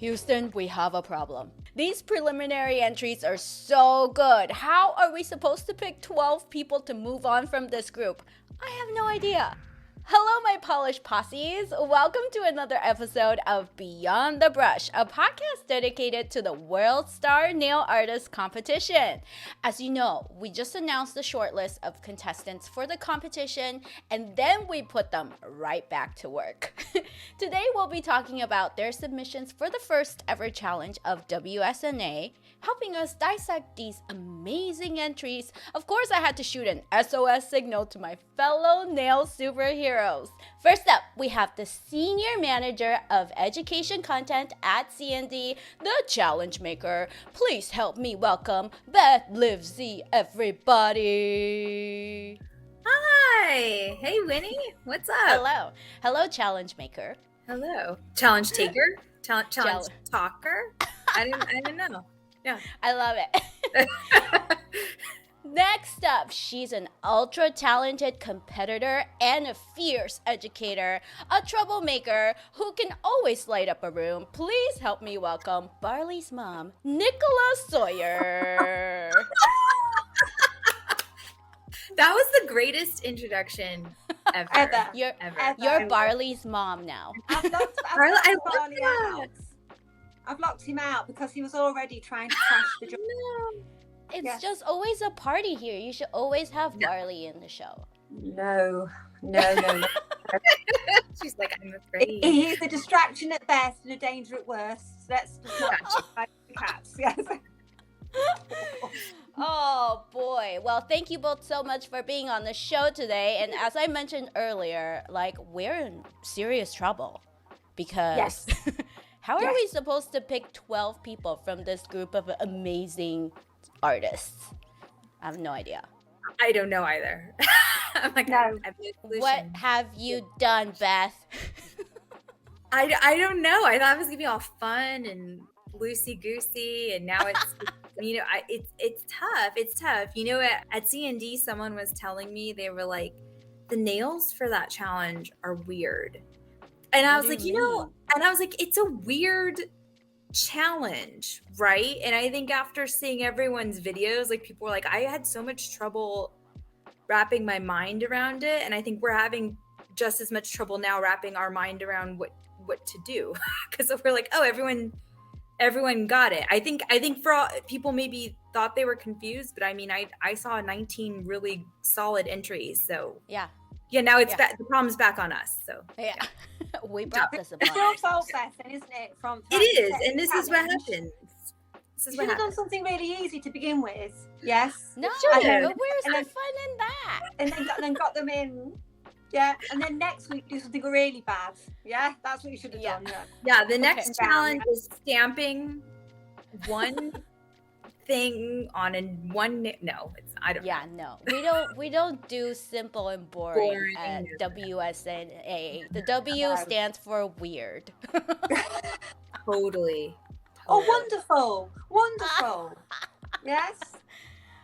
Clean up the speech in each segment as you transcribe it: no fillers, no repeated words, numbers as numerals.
Houston, we have a problem. These preliminary entries are so good. How are we supposed to pick 12 people to move on from this group? I have no idea. Hello, my polished posses. Welcome to another episode of Beyond the Brush, a podcast dedicated to the World Star Nail Artist Competition. As you know, we just announced the shortlist of contestants for the competition, and then we put them right back to work. Today, we'll be talking about their submissions for the first ever challenge of WSNA, helping us dissect these amazing entries. Of course, I had to shoot an SOS signal to my fellow nail superheroes. First up, we have the Senior Manager of Education Content at CND, the Challenge Maker. Please help me welcome Beth Livesey, everybody. Hi. Hey, Winnie. What's up? Hello. Hello, Challenge Maker. Hello. Challenge taker? Challenge talker? I didn't know. Yeah. I love it. Next up, she's an ultra-talented competitor and a fierce educator, a troublemaker who can always light up a room. Please help me welcome Barley's mom, Nicola Sawyer. That was the greatest introduction ever. You're Barley's mom now. I've locked him out because he was already trying to crash the job. It's just always a party here. You should always have Barley in the show. No. She's like, I'm afraid. He's a distraction at best and a danger at worst. Let's just not the cats. Yes. Oh boy. Well, thank you both so much for being on the show today. And as I mentioned earlier, we're in serious trouble because how are we supposed to pick 12 people from this group of amazing artists? I have no idea. I don't know either. I'm like, no. What have you done, Beth? I don't know. I thought it was gonna be all fun and loosey goosey, and now it's it's tough. It's tough. At CND, someone was telling me, they were like, the nails for that challenge are weird. And I was like, it's a weird challenge, right? And I think after seeing everyone's videos, people were like, I had so much trouble wrapping my mind around it. And I think we're having just as much trouble now wrapping our mind around what to do. Because we're like, oh, everyone got it. I think for all, people maybe thought they were confused, but I mean, I saw 19 really solid entries. So yeah, now it's back. The problem's back on us. So yeah. We brought this upon It's your fault, Beth, isn't it? It is, and this is what happens. You should have done something really easy to begin with. Yes. No, but where's the fun in that? And then got them in. Yeah, and then next week do something really bad. Yeah, that's what you should have done. Yeah, the next challenge is stamping one thing on one. No, it's I don't. Yeah, no, we don't do simple and boring at WSNA. The W stands for weird. Totally. Oh, wonderful. Yes.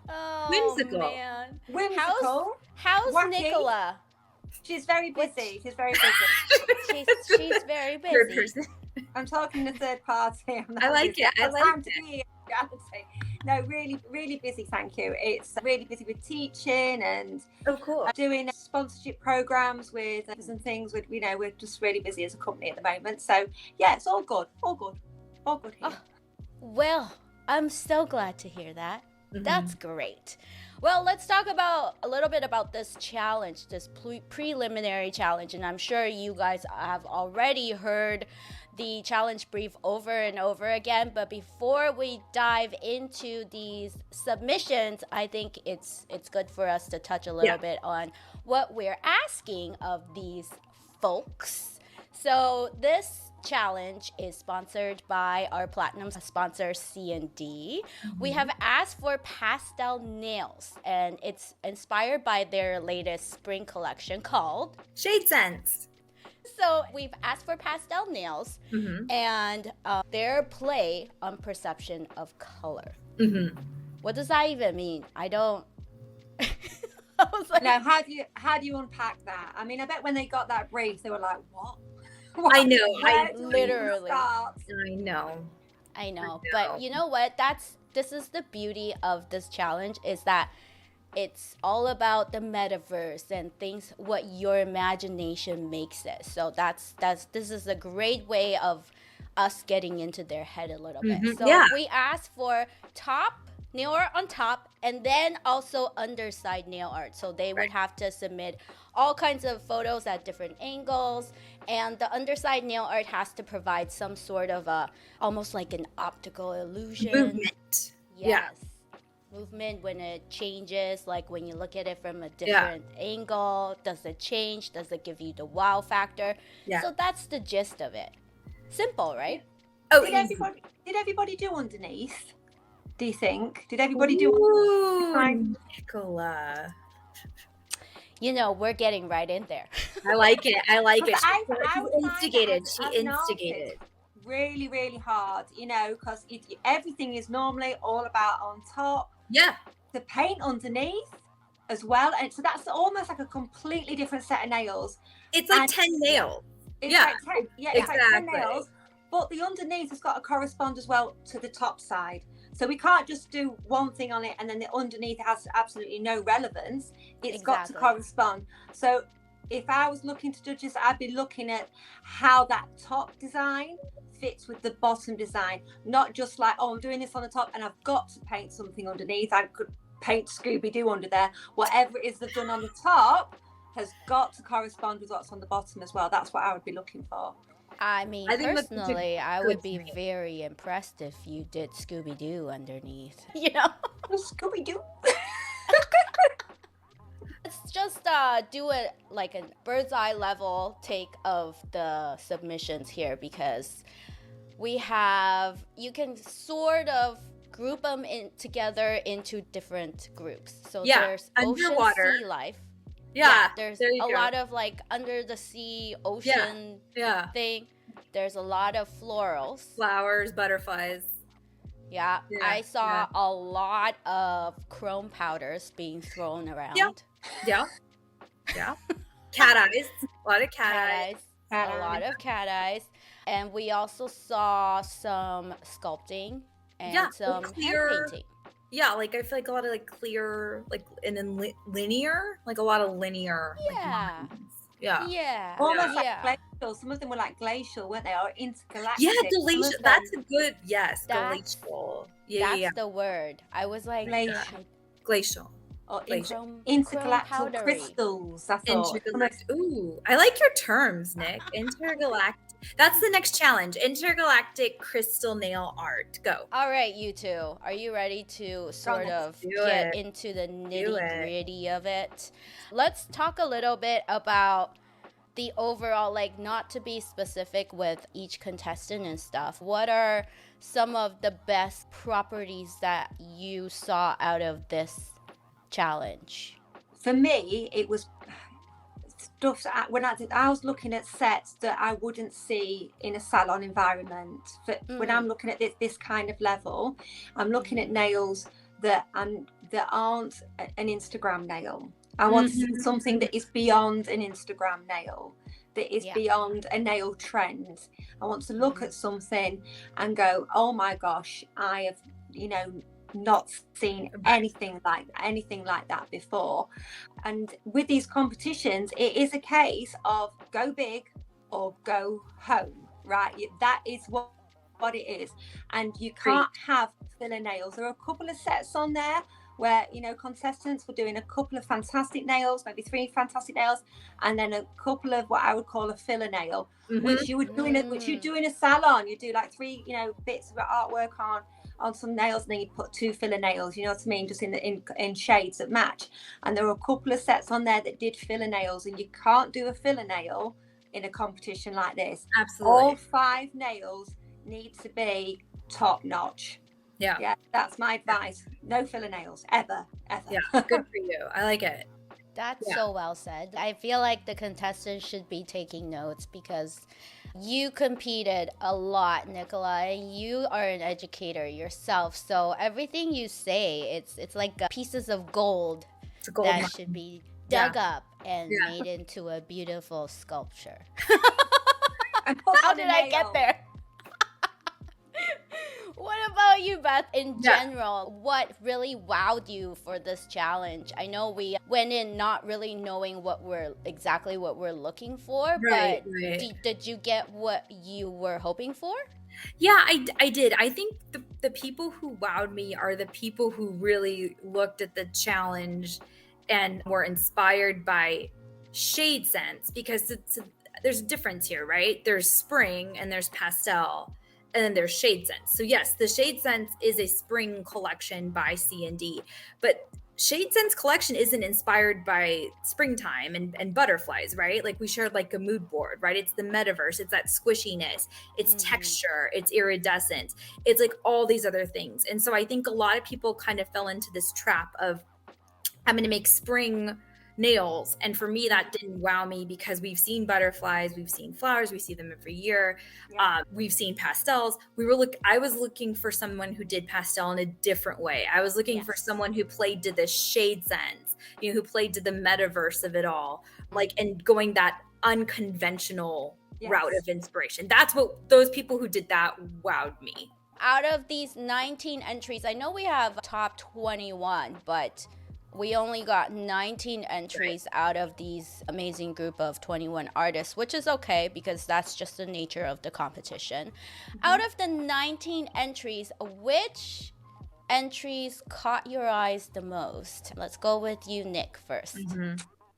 Oh, whimsical. Man. Whimsical. How's wacky. Nicola? She's very busy. She's very busy. I'm talking to third party. I like it. I like it. No, really, really busy. Thank you. It's really busy with teaching and doing sponsorship programs with and things. We're just really busy as a company at the moment. So yeah, it's all good. All good here. Oh, well, I'm so glad to hear that. Mm-hmm. That's great. Well, let's talk a little bit about this challenge, this preliminary challenge. And I'm sure you guys have already heard the challenge brief over and over again. But before we dive into these submissions, I think it's good for us to touch a little bit on what we're asking of these folks. So this challenge is sponsored by our platinum sponsor CND. Mm-hmm. We have asked for pastel nails, and it's inspired by their latest spring collection called Shade Sense. So we've asked for pastel nails and their play on perception of color. Mm-hmm. What does that even mean? I don't. I was like, now, how do you unpack that? I mean, I bet when they got that brief, they were like, "What? I know. Where do we literally. start? I know. But you know what? This is the beauty of this challenge, is that it's all about the metaverse and things, what your imagination makes it. So this is a great way of us getting into their head a little bit. So we asked for top nail art on top, and then also underside nail art. So they would have to submit all kinds of photos at different angles, and the underside nail art has to provide some sort of almost like an optical illusion. Movement. Yes. Movement when it changes, like when you look at it from a different angle. Does it change? Does it give you the wow factor? Yeah. So that's the gist of it. Simple, right? Oh, did everybody do underneath? Do you think? Did everybody do? Nicola. You know, we're getting right in there. I like it. She instigated. Really, really hard, you know, because everything is normally all about on top. Yeah. The paint underneath as well, and so that's almost like a completely different set of nails. It's like 10 nails. It's like 10 nails, but the underneath has got to correspond as well to the top side. So we can't just do one thing on it and then the underneath has absolutely no relevance. It's got to correspond. So if I was looking to judge this, I'd be looking at how that top design fits with the bottom design, not just like, oh, I'm doing this on the top and I've got to paint something underneath. I could paint Scooby-Doo under there. Whatever it is they've done on the top has got to correspond with what's on the bottom as well. That's what I would be looking for. I mean, personally, I would be very impressed if you did Scooby-Doo underneath, you know? Scooby-Doo. Let's just do it like a bird's eye level take of the submissions here, because you can sort of group them together into different groups. So there's underwater ocean sea life. There's a lot of like under the sea ocean thing. There's a lot of florals, flowers, butterflies. I saw a lot of chrome powders being thrown around. Yeah. Cat eyes. A lot of cat eyes. A lot of cat eyes. And we also saw some sculpting and some hand painting. Yeah, like I feel like a lot of like clear, like and then linear, like a lot of linear. Almost like glacial. Some of them were like glacial, weren't they? Or intergalactic. Yeah, glacial. That's a good glacial. That's the word. I was like glacial. Or intergalactic crystals. I thought. Ooh, I like your terms, Nick. Intergalactic. That's the next challenge. Intergalactic crystal nail art. Go. All right, you two. Are you ready to sort of get into the nitty-gritty of it? Let's talk a little bit about the overall, like, not to be specific with each contestant and stuff. What are some of the best properties that you saw out of this challenge? For me, it was stuff that when I was looking at sets that I wouldn't see in a salon environment. When I'm looking at this kind of level, I'm looking at nails that aren't an Instagram nail. I want to see something that is beyond an Instagram nail, that is beyond a nail trend. I want to look at something and go, oh my gosh, I have, not seen anything like that before. And with these competitions, it is a case of go big or go home, right? That is what it is. And you can't have filler nails. There are a couple of sets on there where contestants were doing a couple of fantastic nails, maybe 3 fantastic nails, and then a couple of what I would call a filler nail, which you would do in a salon. You do like 3 bits of artwork on some nails, and then you put 2 filler nails, you know what I mean, just in shades that match. And there were a couple of sets on there that did filler nails, and you can't do a filler nail in a competition like this. Absolutely. All 5 nails need to be top notch. Yeah, that's my advice. No filler nails ever. Yeah, good for you. I like it. That's so well said. I feel like the contestants should be taking notes, because you competed a lot, Nicola, and you are an educator yourself. So everything you say, it's like pieces of gold that should be dug up and made into a beautiful sculpture. How did I get there? What about you, Beth, in general? What really wowed you for this challenge? I know we went in not really knowing exactly what we're looking for, but did you get what you were hoping for? Yeah, I did. I think the people who wowed me are the people who really looked at the challenge and were inspired by shade sense, because there's a difference here, right? There's spring and there's pastel, and then there's shade sense. So yes, the shade sense is a spring collection by C&D, but Shade Sense collection isn't inspired by springtime and butterflies, right? Like we shared like a mood board, right? It's the metaverse, it's that squishiness, it's texture, it's iridescent, it's like all these other things. And so I think a lot of people kind of fell into this trap of, I'm going to make spring nails. And for me, that didn't wow me, because we've seen butterflies, we've seen flowers, we see them every year. We've seen pastels. I was looking for someone who did pastel in a different way. I was looking for someone who played to the shade sense, who played to the metaverse of it all, and going that unconventional route of inspiration. That's what those people who did that wowed me. Out of these 19 entries, I know we have top 21, but we only got 19 entries out of these amazing group of 21 artists, which is okay because that's just the nature of the competition. Out of the 19 entries, which entries caught your eyes the most? Let's go with you, Nick, first.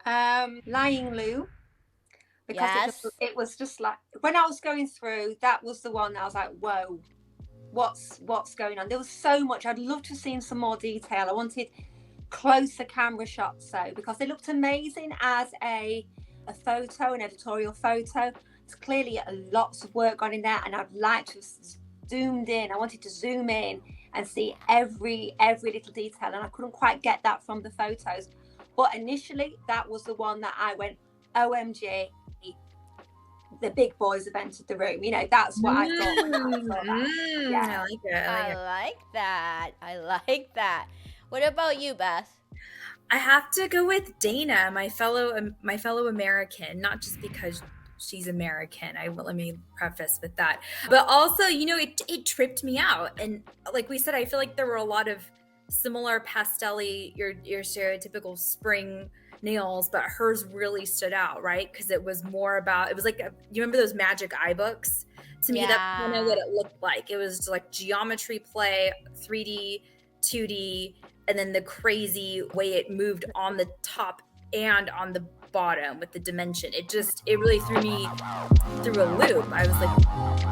Lying Lou. Because it was just like, when I was going through, that was the one that I was like, whoa, what's going on? There was so much. I'd love to have seen some more detail. I wanted closer camera shots, because they looked amazing as a photo, an editorial photo. It's clearly lots of work gone in there, and I'd like to have zoomed in. I wanted to zoom in and see every little detail, and I couldn't quite get that from the photos. But initially, that was the one that I went, OMG, the big boys have entered the room. That's what I thought when I saw that. Yeah. I like that. What about you, Beth? I have to go with Dana, my fellow American, not just because she's American. Let me preface with that. But also, it tripped me out. And like we said, I feel like there were a lot of similar pastel-y, your stereotypical spring nails, but hers really stood out, right? Because it was more about, it was like, you remember those magic eye books? To me, that's kind of what it looked like. It was like geometry play, 3D, 2D, and then the crazy way it moved on the top and on the bottom with the dimension. It really threw me through a loop. I was like,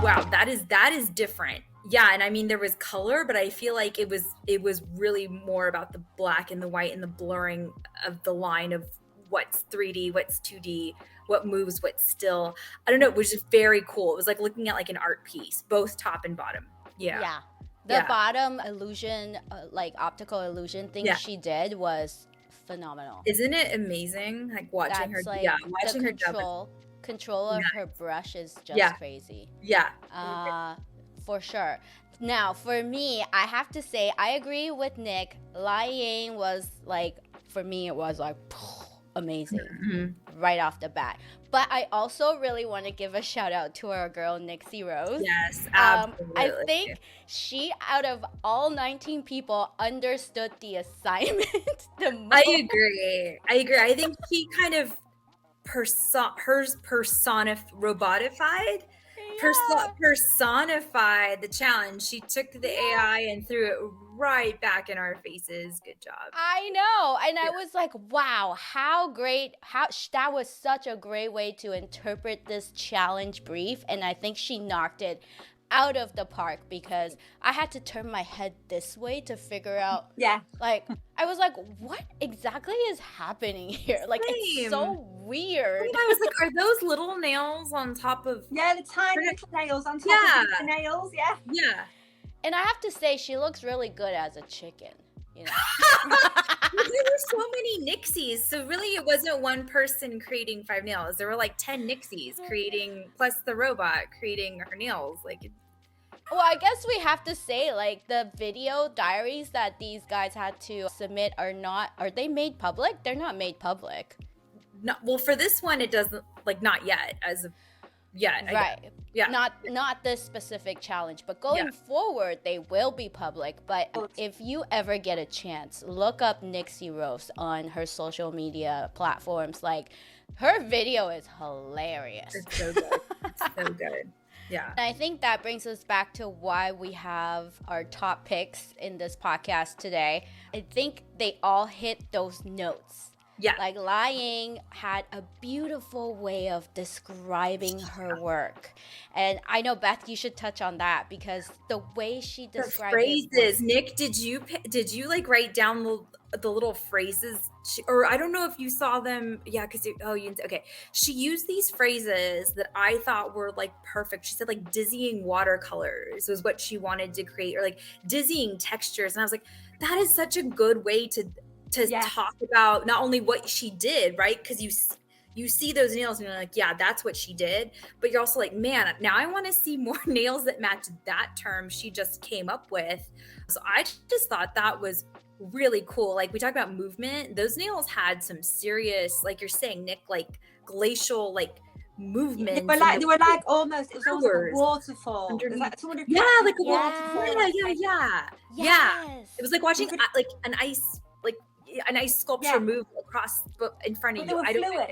wow, that is different. Yeah, and I mean, there was color, but I feel like it was really more about the black and the white and the blurring of the line of what's 3D, what's 2D, what moves, what's still. I don't know, it was just very cool. It was like looking at like an art piece, both top and bottom. Yeah. The bottom illusion, like optical illusion thing she did was phenomenal. Isn't it amazing? Like watching her, watching her control of her brush is just crazy. Yeah. For sure. Now, for me, I have to say, I agree with Nick. Lying was like, for me, it was like amazing right off the bat. But I also really want to give a shout out to our girl, Nixie Rose. Yes, absolutely. I think she, out of all 19 people, understood the assignment the most. I agree. I think she kind of personified the challenge. She took the AI and threw it right back in our faces. Good job. I know. And I was like, wow, how great. That was such a great way to interpret this challenge brief. And I think she knocked it out of the park, because I had to turn my head this way to figure out. Like, I was like, what exactly is happening here? Like, it's so weird. I was like, are those little nails on top of? Yeah, the tiny little nails on top of the nails. Yeah. And I have to say, she looks really good as a chicken. There were so many Nixies, so really it wasn't one person creating 5 nails. There were like 10 Nixies creating, plus the robot creating her nails. Well, I guess we have to say, like, the video diaries that these guys had to submit are they made public? They're not made public. No, well, for this one, it doesn't, like, not yet. Yeah. Right. Yeah. Not this specific challenge, but going forward, they will be public. But if you ever get a chance, look up Nixie Rose on her social media platforms. Like, her video is hilarious. It's so good. It's so good. Yeah. And I think that brings us back to why we have our top picks in this podcast today. I think they all hit those notes. Yeah. Like, Lai Ying had a beautiful way of describing her work. And I know, Beth, you should touch on that, because the way she described phrases. Nick, did you like write down the little phrases? Or I don't know if you saw them. Yeah, because okay. She used these phrases that I thought were like perfect. She said like dizzying watercolors was what she wanted to create, or like dizzying textures. And I was like, that is such a good way to talk about not only what she did, right? Because you see those nails and you're like, yeah, that's what she did. But you're also like, man, now I want to see more nails that match that term she just came up with. So I just thought that was really cool. Like, we talk about movement. Those nails had some serious, like you're saying, Nick, like glacial, like movement. They were like almost, it was almost like a waterfall. Like like a waterfall. Yeah. Yes. It was like watching like an ice sculpture move across in front of you. I don't know.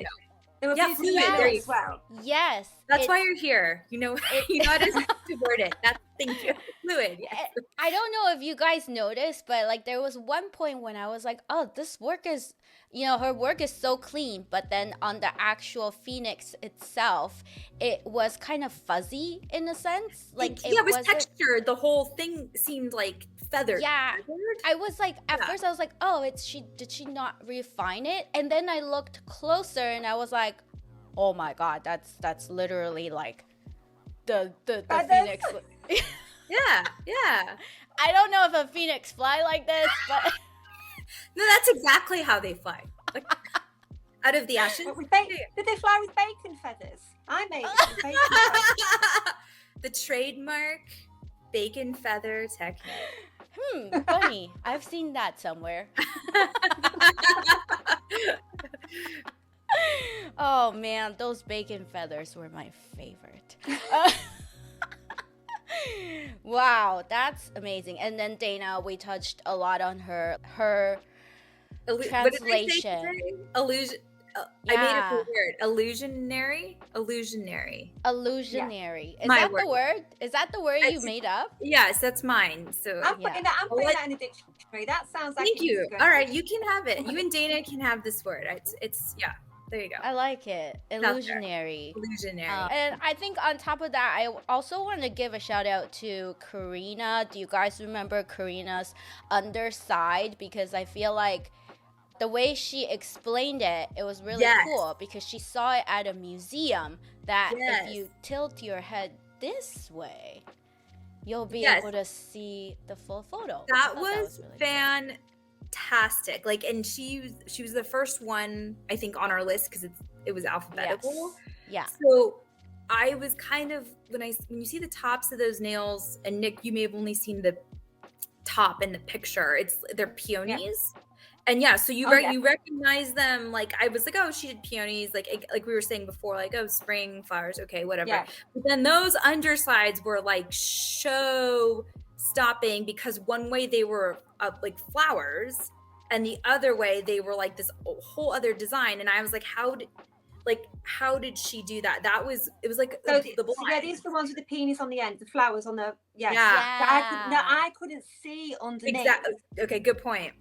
They were fluid. There as well. Yes. That's why you're here. You know how to word it. Thank you. Fluid. Yes. I don't know if you guys noticed, but like there was one point when I was like, oh, this work is, her work is so clean. But then on the actual Phoenix itself, it was kind of fuzzy in a sense. Like it was textured. The whole thing seemed like feathered. Yeah. I was like, at first I was like, oh, did she not refine it? And then I looked closer and I was like, oh my God, that's literally like the Phoenix. Yeah. I don't know if a Phoenix fly like this, but no, that's exactly how they fly. Like, out of the ashes. Did they fly with bacon feathers? I made it with bacon feathers. The trademark bacon feather technique. Funny. I've seen that somewhere. Oh man, those bacon feathers were my favorite. Wow, that's amazing. And then Dana, we touched a lot on her translation. Illusion. I made up a word. Illusionary. Is My that word. the word? Is that the word you made up? Yes, that's mine. So I'm putting that in a dictionary. That sounds like. Thank you. All right, you can have it. You and Dana can have this word. It's there you go. I like it. Illusionary. And I think on top of that, I also want to give a shout out to Karina. Do you guys remember Karina's underside? Because I feel like the way she explained it, it was really cool, because she saw it at a museum that if you tilt your head this way, you'll be able to see the full photo. That was really fantastic. Like, and she was the first one, I think, on our list, because it was alphabetical. Yeah. So I was kind of, when you see the tops of those nails, and Nick, you may have only seen the top in the picture. They're peonies. Yeah. And so you recognize them. Like, I was like, oh, she did peonies. Like we were saying before, like, oh, spring flowers. Okay, whatever. Yeah. But then those undersides were like show stopping, because one way they were like flowers, and the other way they were like this whole other design. And I was like, how did she do that? It was like the blind. So these are the ones with the penis on the end, the flowers on the I couldn't see underneath. Exactly. Okay, good point.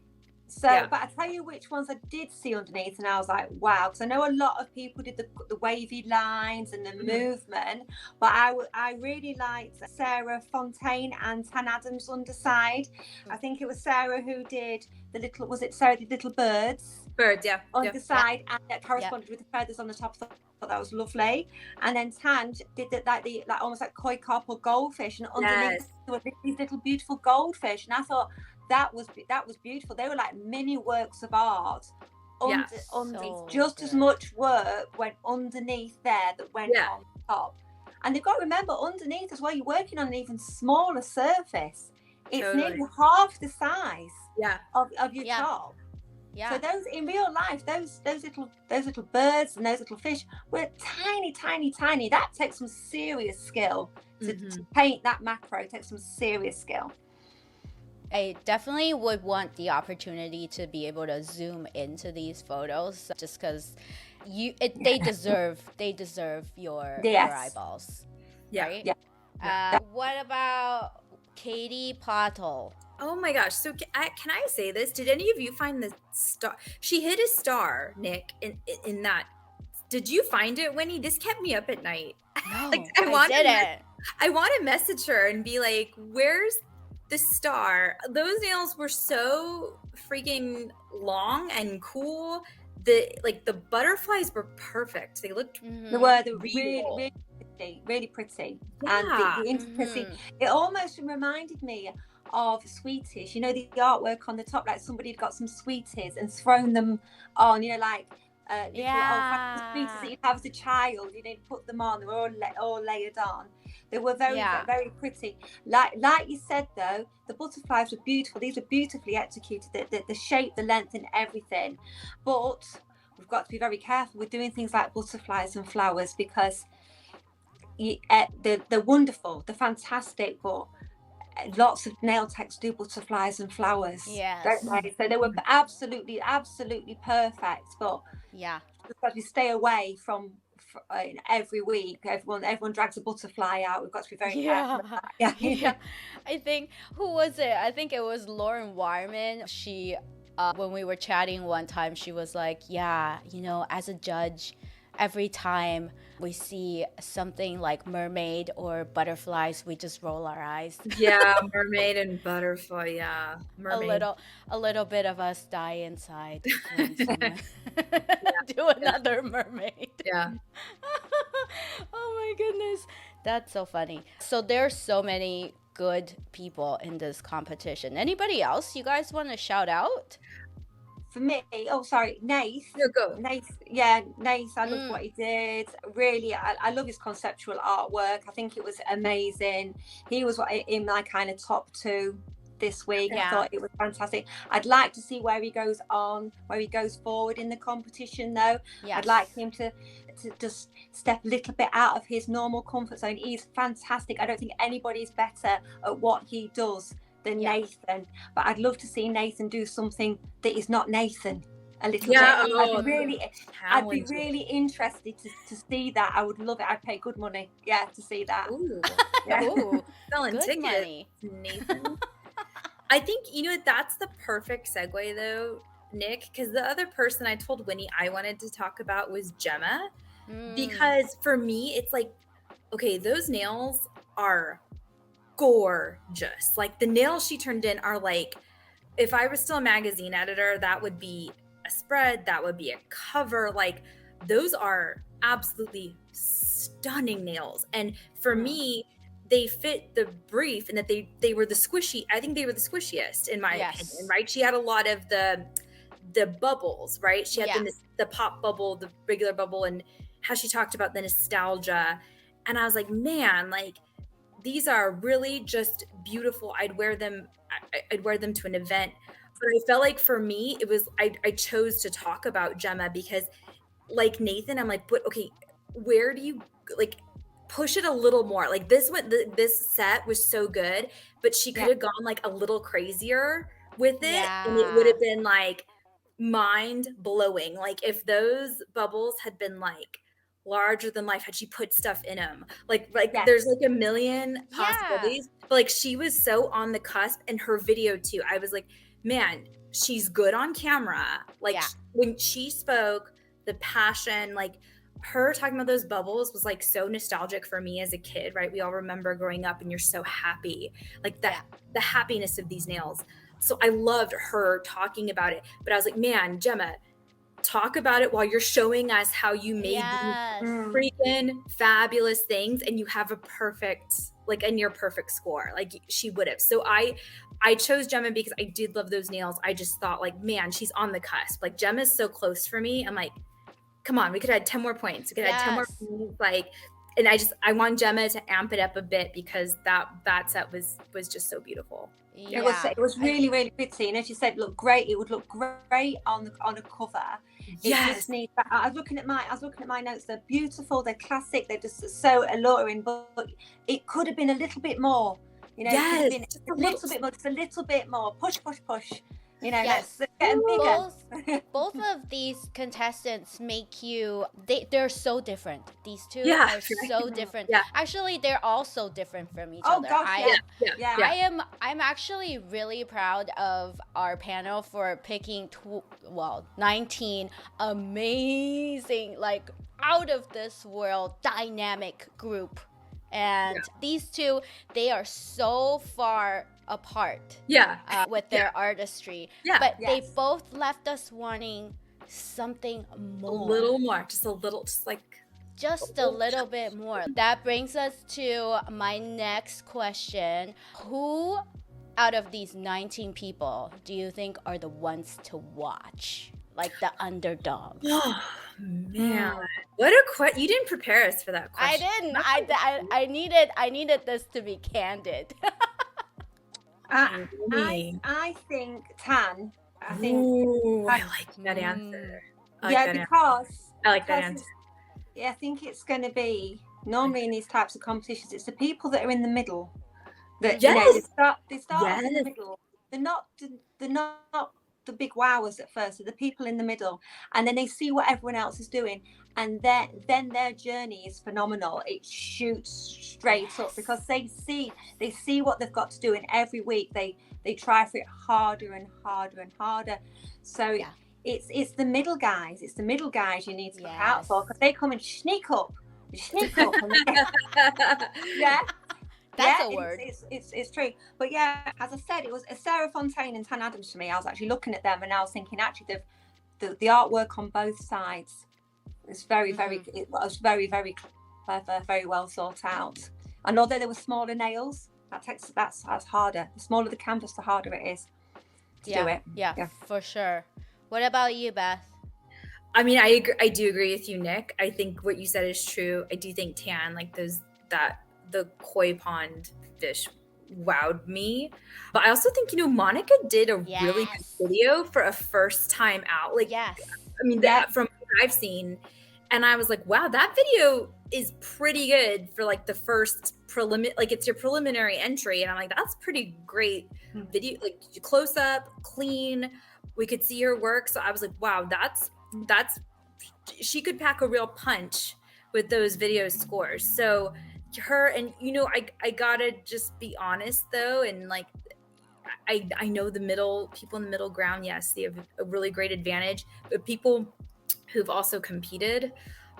So, but I tell you which ones I did see underneath, and I was like, wow, because I know a lot of people did the wavy lines and the movement, but I really liked Sarah Fontaine and Tan Adams' underside. I think it was Sarah who did the little birds? Underside, and that corresponded with the feathers on the top. So I thought that was lovely. And then Tan did the almost like koi carp or goldfish, and underneath there were these little beautiful goldfish, and I thought that was beautiful. They were like mini works of art. Just as much work went underneath there that went on top. And you've got to remember, underneath as well, you're working on an even smaller surface. It's nearly half the size of your top. Yeah. So those in real life, those little birds and those little fish were tiny, tiny, tiny. That takes some serious skill to paint that macro. It takes some serious skill. I definitely would want the opportunity to be able to zoom into these photos, just because they deserve your eyeballs. Yeah. Right? Yeah. What about Katie Pottle? Oh my gosh. So can I say this? Did any of you find the star? She hit a star, Nick, in that. Did you find it, Winnie? This kept me up at night. No, Like, I didn't. I want to message her and be like, where's the star? Those nails were so freaking long and cool. The butterflies were perfect. They looked They were really pretty. Yeah. And the intricacy, it almost reminded me of sweeties. You know, the artwork on the top, like somebody had got some sweeties and thrown them on, you know, like little old sweeties that you'd have as a child. You know, you'd put them on. They were all layered on. They were very, very pretty. Like you said, though, the butterflies were beautiful. These were beautifully executed. The shape, the length, and everything. But we've got to be very careful with doing things like butterflies and flowers, because they're wonderful, they're fantastic, but lots of nail techs do butterflies and flowers. Yes. So they were absolutely perfect, but we've got to stay away from every week. Everyone drags a butterfly out. We've got to be very careful of that. Yeah. I think, who was it? I think it was Lauren Wireman. She when we were chatting one time, she was like, yeah, you know, as a judge, every time we see something like mermaid or butterflies, we just roll our eyes. Yeah, mermaid and butterfly. Yeah, mermaid. A little bit of us die inside. Do another mermaid. Yeah. Oh my goodness, that's so funny. So there's so many good people in this competition. Anybody else you guys want to shout out? For me, Nath. No, go. Nath, I loved what he did. Really, I love his conceptual artwork. I think it was amazing. He was in my kind of top 2 this week. I thought it was fantastic. I'd like to see where he goes forward in the competition, though. I'd like him to just step a little bit out of his normal comfort zone. He's fantastic. I don't think anybody's better at what he does than Nathan, but I'd love to see Nathan do something that is not Nathan a little bit. I'd be really interested to see that. I would love it. I'd pay good money to see that. Ooh. Ooh, selling good tickets, money. Nathan. I think, you know, that's the perfect segue though, Nick, because the other person I told Winnie I wanted to talk about was Gemma, because for me it's like, okay, those nails are gorgeous. Like the nails she turned in are like, if I was still a magazine editor, that would be a spread, that would be a cover. Like those are absolutely stunning nails. And for me, they fit the brief, and that they were the squishy. I think they were the squishiest in my opinion, right? She had a lot of the bubbles, right? She had the pop bubble, the regular bubble, and how she talked about the nostalgia. And I was like, man, like these are really just beautiful. I'd wear them to an event. But I felt like for me, it was, I chose to talk about Gemma because like Nathan, I'm like, but okay, where do you like push it a little more? Like this set was so good, but she could have gone like a little crazier with it. And it would have been like mind blowing. Like if those bubbles had been like larger than life, had she put stuff in them, like there's like a million possibilities. But like she was so on the cusp, and her video too, I was like, man, she's good on camera. Like when she spoke, the passion, like her talking about those bubbles was like so nostalgic for me as a kid, right? We all remember growing up and you're so happy, like that, the happiness of these nails. So I loved her talking about it, but I was like, man, Gemma, talk about it while you're showing us how you made these freaking fabulous things, and you have a perfect, like a near perfect score, like she would have. So I chose Gemma because I did love those nails. I just thought like, man, she's on the cusp. Like Gemma's so close for me. I'm like, come on, we could have 10 more points. We could have 10 more points. Like and I want Gemma to amp it up a bit because that set was just so beautiful. Yeah. It was really, really pretty. And as you said, look great. It would look great on a cover. Yes. It just needs. I was looking at my notes. They're beautiful. They're classic. They're just so alluring. But it could have been a little bit more. You know, yes, it could have been a little bit more. Just a little bit more. Push. You know, let's get them bigger. Both of these contestants make you, they're so different. These two Yeah. are so different. Yeah. Actually, they're all so different from each Oh other. gosh, yeah. I'm actually really proud of our panel for picking 19 amazing, like out of this world dynamic group. And these two, they are so far apart with their artistry. Yeah. But they both left us wanting something more. A little more. Just a little, just a little bit more. That brings us to my next question. Who out of these 19 people do you think are the ones to watch? Like the underdogs? Oh, man. What a question. You didn't prepare us for that question. I didn't. I needed this to be candid. I think Tan. Ooh, I like that answer. Because I like that answer. Yeah, I think it's going to be normally in these types of competitions. It's the people that are in the middle that you know they start in the middle. They're not the big wowers at first. They're the people in the middle, and then they see what everyone else is doing, and then their journey is phenomenal. It shoots straight up because they see what they've got to do, and every week they try for it harder and harder and harder. So it's the middle guys. It's the middle guys you need to look out for because they come and sneak up. That's a word. It's true. But yeah, as I said, it was Sarah Fontaine and Tan Adams for me. I was actually looking at them and I was thinking actually the artwork on both sides is very it was very, very clever, very well thought out. And although there were smaller nails, that's harder. The smaller the canvas, the harder it is to do it. Yeah, for sure. What about you, Beth? I mean, I do agree with you, Nick. I think what you said is true. I do think Tan, like the koi pond fish wowed me. But I also think, Monica did a really good video for a first time out. I mean, that from what I've seen. And I was like, wow, that video is pretty good for the first it's your preliminary entry. And I'm like, that's pretty great video. Close up, clean. We could see her work. So I was like, wow, that's she could pack a real punch with those video scores. So her, and I gotta just be honest though, and I know people in the middle ground, yes, they have a really great advantage, but people who've also competed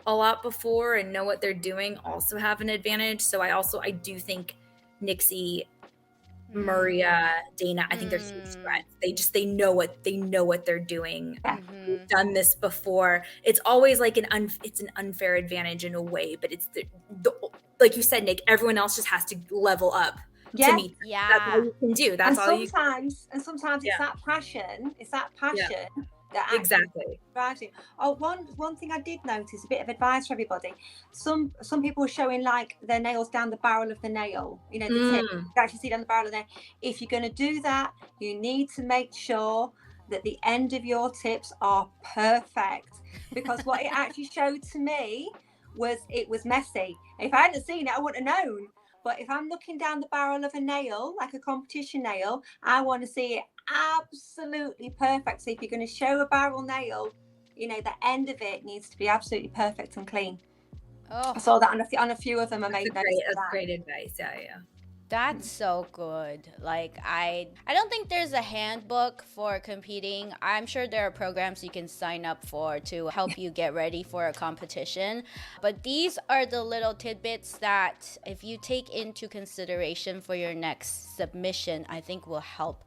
a lot before and know what they're doing also have an advantage. So I do think Nixie, Maria, Dana, I think they're huge threats. They know what they're doing. We've done this before. It's always it's an unfair advantage in a way, but it's the like you said, Nick, everyone else just has to level up to meet. Yeah. That's all you can do. That's all you can. And sometimes it's that passion. It's that passion that exactly. Oh, one thing I did notice, a bit of advice for everybody. Some people were showing their nails down the barrel of the nail. The tip. You can actually see down the barrel of the nail. If you're going to do that, you need to make sure that the end of your tips are perfect, because what it actually showed to me was it was messy. If I hadn't seen it, I wouldn't have known. But if I'm looking down the barrel of a nail, like a competition nail, I want to see it absolutely perfect. So if you're going to show a barrel nail, the end of it needs to be absolutely perfect and clean. Oh, I saw that on a few of them. I made notes. That's great advice. Yeah. That's so good. I don't think there's a handbook for competing. I'm sure there are programs you can sign up for to help you get ready for a competition. But these are the little tidbits that if you take into consideration for your next submission, I think will help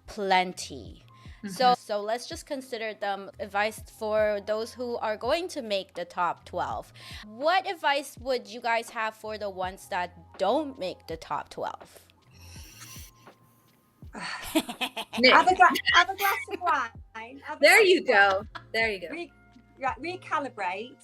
plenty. So let's just consider them advice for those who are going to make the top 12. What advice would you guys have for the ones that don't make the top 12? Have a glass of wine. There you go. Recalibrate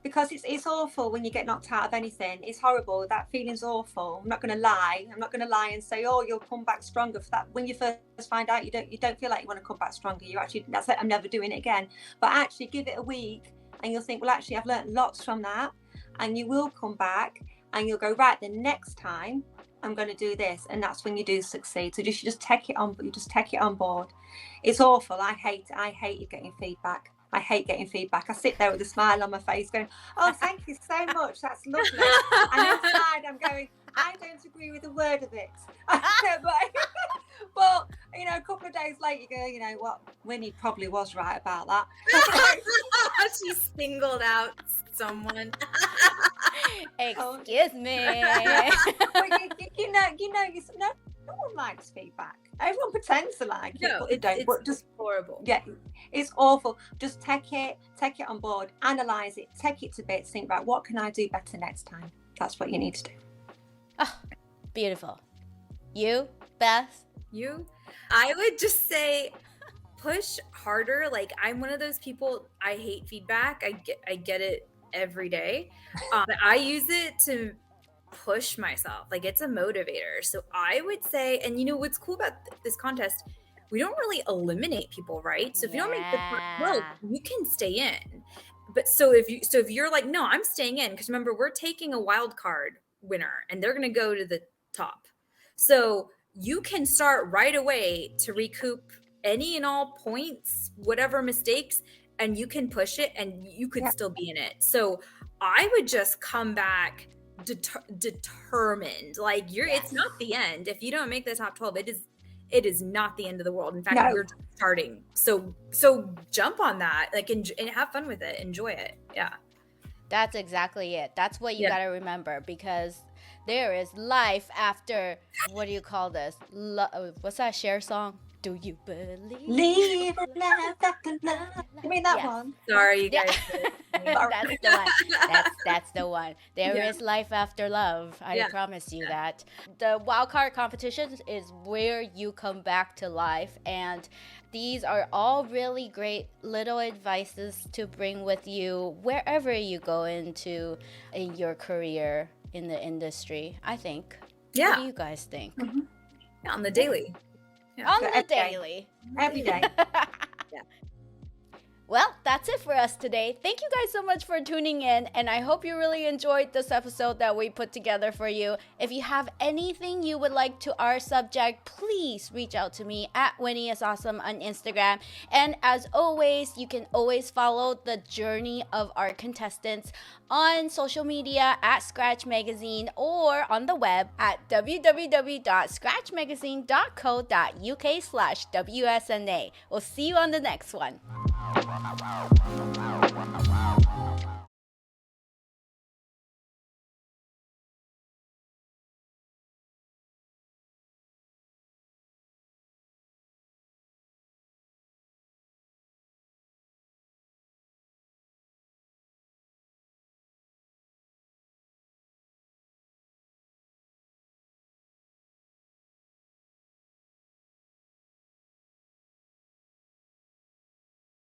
because it's awful when you get knocked out of anything. It's horrible. That feeling's awful. I'm not going to lie. I'm not going to lie and say, oh, you'll come back stronger for that. When you first find out, you don't feel like you want to come back stronger. You actually, that's it. I'm never doing it again. But actually, give it a week, and you'll think, well, actually, I've learned lots from that, and you will come back, and you'll go, right, the next time I'm going to do this, and that's when you do succeed. So just take it on. You just take it on board. It's awful. I hated getting feedback. I hate getting feedback. I sit there with a smile on my face going, oh, thank you so much. That's lovely. And inside I'm going, I don't agree with a word of it. But, you know, a couple of days later you go, you know what, Winnie probably was right about that. She singled out someone. Excuse me. But no one likes feedback. Everyone pretends to like it, but they don't. But just horrible. Yeah, it's awful. Just take it on board, analyze it, take it to bits, think about what can I do better next time. That's what you need to do. Oh, beautiful. You, Beth? I would just say push harder. Like, I'm one of those people, I hate feedback. I get it every day. But I use it to push myself. Like, it's a motivator. So I would say, and you know what's cool about this contest, we don't really eliminate people, right? So if you don't make the well, you can stay in. But so if you're like, no, I'm staying in, because remember, we're taking a wild card winner and they're going to go to the top. So you can start right away to recoup any and all points, whatever mistakes, and you can push it and you could still be in it. So I would just come back determined. Like, it's not the end. If you don't make the top 12, it is not the end of the world. In fact, you're just starting. So jump on that, like, and have fun with it. Enjoy it. Yeah. That's exactly it. That's what you got to remember, because there is life after, what do you call this? What's that Cher song? Do you believe life after love? You mean that one? Sorry, you guys. That's the one. That's the one. There is life after love. I promise you that. The wildcard competition is where you come back to life, and these are all really great little advices to bring with you wherever you go into in your career in the industry, I think. Yeah. What do you guys think? Mm-hmm. Yeah, on the daily. Yeah. On the daily. Every day. Well, that's it for us today. Thank you guys so much for tuning in, and I hope you really enjoyed this episode that we put together for you. If you have anything you would like to our subject, please reach out to me at Winnie is Awesome on Instagram. And as always, you can always follow the journey of our contestants on social media at Scratch Magazine or on the web at www.scratchmagazine.co.uk/WSNA. We'll see you on the next one.